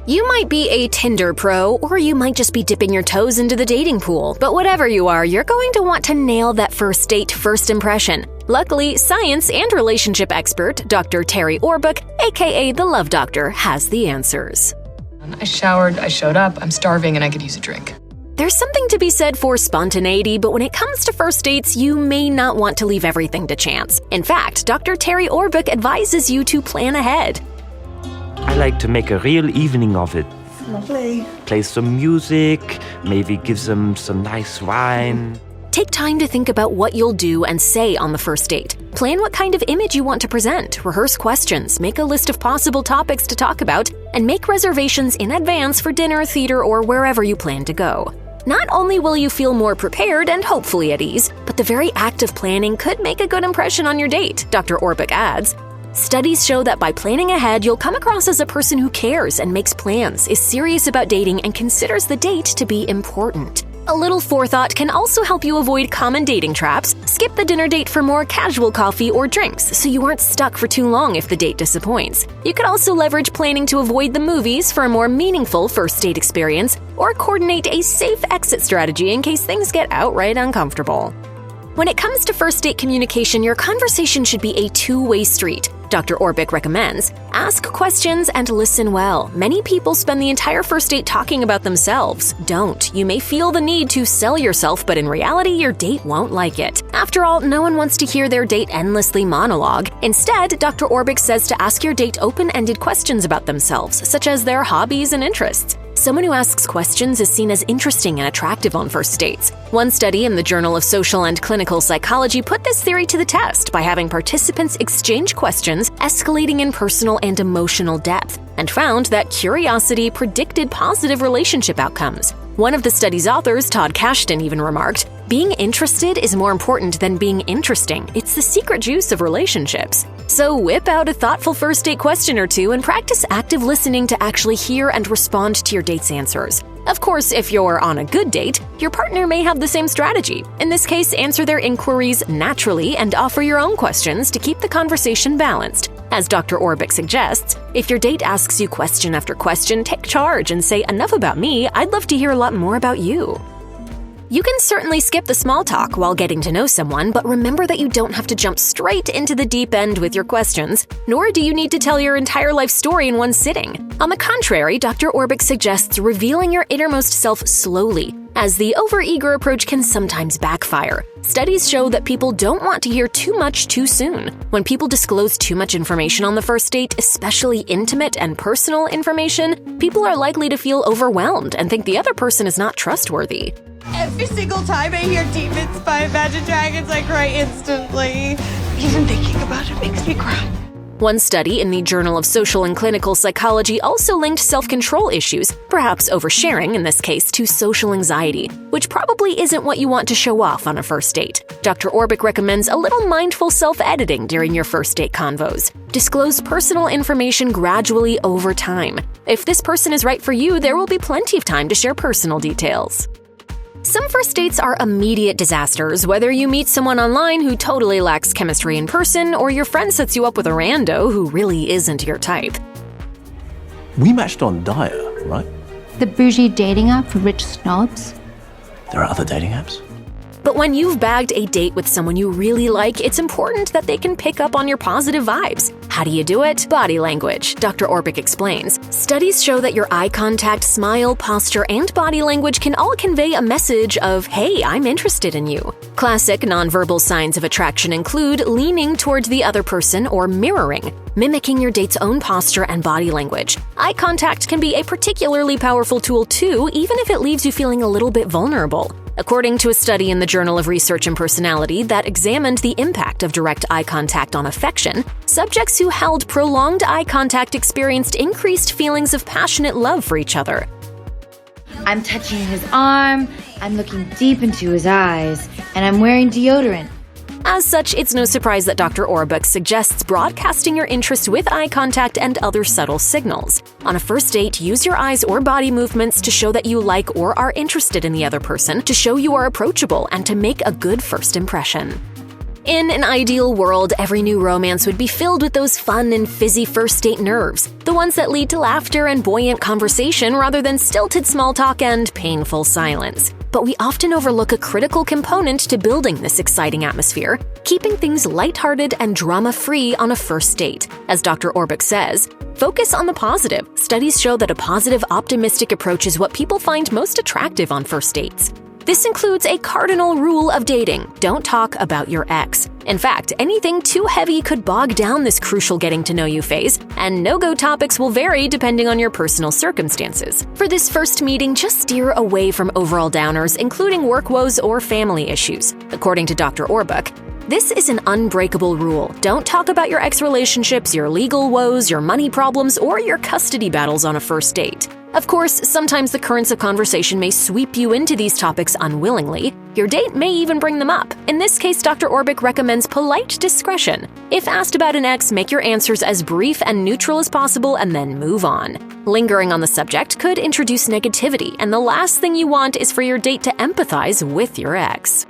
You might be a Tinder pro, or you might just be dipping your toes into the dating pool. But whatever you are, you're going to want to nail that first date first impression. Luckily, science and relationship expert Dr. Terri Orbuch, aka the Love Doctor, has the answers. I showered, I showed up, I'm starving, and I could use a drink. There's something to be said for spontaneity, but when it comes to first dates, you may not want to leave everything to chance. In fact, Dr. Terri Orbuch advises you to plan ahead. I like to make a real evening of it. Lovely. Play some music, maybe give them some nice wine. Take time to think about what you'll do and say on the first date. Plan what kind of image you want to present, rehearse questions, make a list of possible topics to talk about, and make reservations in advance for dinner, theater, or wherever you plan to go. Not only will you feel more prepared and hopefully at ease, but the very act of planning could make a good impression on your date, Dr. Orbuch adds. Studies show that by planning ahead, you'll come across as a person who cares and makes plans, is serious about dating, and considers the date to be important. A little forethought can also help you avoid common dating traps. Skip the dinner date for more casual coffee or drinks, so you aren't stuck for too long if the date disappoints. You could also leverage planning to avoid the movies for a more meaningful first date experience, or coordinate a safe exit strategy in case things get outright uncomfortable. When it comes to first date communication, your conversation should be a two-way street. Dr. Orbuch recommends, ask questions and listen well. Many people spend the entire first date talking about themselves. Don't. You may feel the need to sell yourself, but in reality, your date won't like it. After all, no one wants to hear their date endlessly monologue. Instead, Dr. Orbuch says to ask your date open-ended questions about themselves, such as their hobbies and interests. Someone who asks questions is seen as interesting and attractive on first dates. One study in the Journal of Social and Clinical Psychology put this theory to the test by having participants exchange questions escalating in personal and emotional depth, and found that curiosity predicted positive relationship outcomes. One of the study's authors, Todd Kashdan, even remarked, "Being interested is more important than being interesting. It's the secret juice of relationships." So whip out a thoughtful first date question or two and practice active listening to actually hear and respond to your date's answers. Of course, if you're on a good date, your partner may have the same strategy. In this case, answer their inquiries naturally and offer your own questions to keep the conversation balanced. As Dr. Orbuch suggests, if your date asks you question after question, take charge and say, "Enough about me, I'd love to hear a lot more about you." You can certainly skip the small talk while getting to know someone, but remember that you don't have to jump straight into the deep end with your questions, nor do you need to tell your entire life story in one sitting. On the contrary, Dr. Orbuch suggests revealing your innermost self slowly, as the overeager approach can sometimes backfire. Studies show that people don't want to hear too much too soon. When people disclose too much information on the first date, especially intimate and personal information, people are likely to feel overwhelmed and think the other person is not trustworthy. Every single time I hear Demons by Imagine Dragons, I cry instantly. Even thinking about it makes me cry. One study in the Journal of Social and Clinical Psychology also linked self-control issues, perhaps oversharing in this case, to social anxiety, which probably isn't what you want to show off on a first date. Dr. Orbuch recommends a little mindful self-editing during your first date convos. Disclose personal information gradually over time. If this person is right for you, there will be plenty of time to share personal details. Some first dates are immediate disasters, whether you meet someone online who totally lacks chemistry in person or your friend sets you up with a rando who really isn't your type. We matched on Dyer, right? The bougie dating app for rich snobs. There are other dating apps. But when you've bagged a date with someone you really like, it's important that they can pick up on your positive vibes. How do you do it? Body language, Dr. Orbuch explains. Studies show that your eye contact, smile, posture, and body language can all convey a message of, "Hey, I'm interested in you." Classic nonverbal signs of attraction include leaning toward the other person or mirroring, mimicking your date's own posture and body language. Eye contact can be a particularly powerful tool too, even if it leaves you feeling a little bit vulnerable. According to a study in the Journal of Research and Personality that examined the impact of direct eye contact on affection, subjects who held prolonged eye contact experienced increased feelings of passionate love for each other. I'm touching his arm, I'm looking deep into his eyes, and I'm wearing deodorant. As such, it's no surprise that Dr. Orbuch suggests broadcasting your interest with eye contact and other subtle signals. On a first date, use your eyes or body movements to show that you like or are interested in the other person, to show you are approachable, and to make a good first impression. In an ideal world, every new romance would be filled with those fun and fizzy first date nerves, the ones that lead to laughter and buoyant conversation rather than stilted small talk and painful silence. But we often overlook a critical component to building this exciting atmosphere, keeping things lighthearted and drama-free on a first date. As Dr. Orbuch says, focus on the positive. Studies show that a positive, optimistic approach is what people find most attractive on first dates. This includes a cardinal rule of dating: don't talk about your ex. In fact, anything too heavy could bog down this crucial getting-to-know-you phase, and no-go topics will vary depending on your personal circumstances. For this first meeting, just steer away from overall downers, including work woes or family issues. According to Dr. Orbuch, this is an unbreakable rule. Don't talk about your ex-relationships, your legal woes, your money problems, or your custody battles on a first date. Of course, sometimes the currents of conversation may sweep you into these topics unwillingly. Your date may even bring them up. In this case, Dr. Orbuch recommends polite discretion. If asked about an ex, make your answers as brief and neutral as possible and then move on. Lingering on the subject could introduce negativity, and the last thing you want is for your date to empathize with your ex.